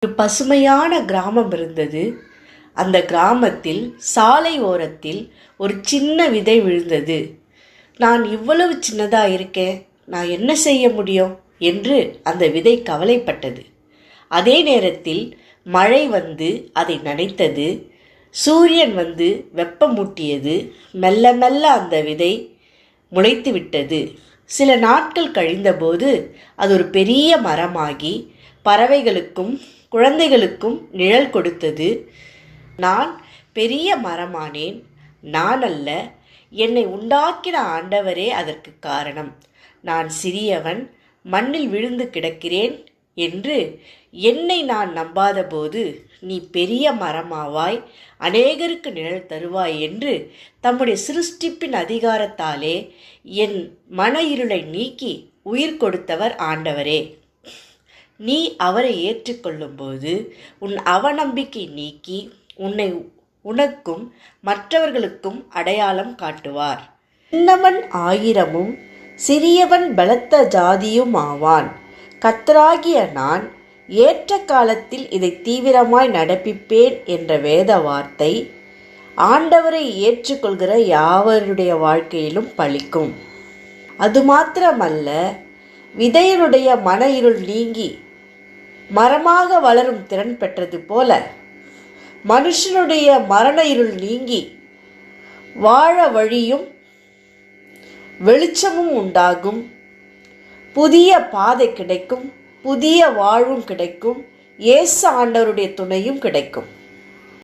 ஒரு பசுமையான கிராமம் இருந்தது. அந்த கிராமத்தில் சாலை ஓரத்தில் ஒரு சின்ன விதை விழுந்தது. நான் இவ்வளவு சின்னதா இருக்கேன், நான் என்ன செய்ய முடியும் என்று அந்த விதை கவலைப்பட்டது. அதே நேரத்தில் மழை வந்து அதை நனைத்தது. சூரியன் வந்து வெப்பமூட்டியது. மெல்ல மெல்ல அந்த விதை முளைத்து விட்டது. சில நாட்கள் கழிந்தபோது அது ஒரு பெரிய மரமாகி பறவைகளுக்கும் குழந்தைகளுக்கும் நிழல் கொடுத்தது. நான் பெரிய மரமானேன். நான் அல்ல, என்னை உண்டாக்கின ஆண்டவரே அதற்கு காரணம். நான் சிறியவன், மண்ணில் விழுந்து கிடக்கிறேன் என்று என்னை நான் நம்பாதபோது நீ பெரிய மரமாவாய், அநேகருக்கு நிழல் தருவாய் என்று தம்முடைய சிருஷ்டிப்பின் அதிகாரத்தாலே என் மன இருளை நீக்கி உயிர் கொடுத்தவர் ஆண்டவரே. நீ அவரை ஏற்றுக்கொள்ளும்போது உன் அவநம்பிக்கை நீக்கி உன்னை உனக்கும் மற்றவர்களுக்கும் அடையாளம் காட்டுவார். சின்னவன் ஆயிரமும் சிறியவன் பலத்த ஜாதியும் ஆவான். கர்த்தராகிய நான் ஏற்ற காலத்தில் இதை தீவிரமாய் நடப்பிப்பேன் என்ற வேத வார்த்தை ஆண்டவரை ஏற்றுக்கொள்கிற யாவருடைய வாழ்க்கையிலும் பலிக்கும். அது மாத்திரமல்ல, விதையனுடைய மன இருள் நீங்கி மரமாக வளரும் திறன் பெற்றது போல மனுஷனுடைய மரண இருள் நீங்கி வாழ வழியும் வெளிச்சமும் உண்டாகும். புதிய பாதை கிடைக்கும், புதிய வாழ்வும் கிடைக்கும், இயேசு ஆண்டவருடைய துணையும் கிடைக்கும்.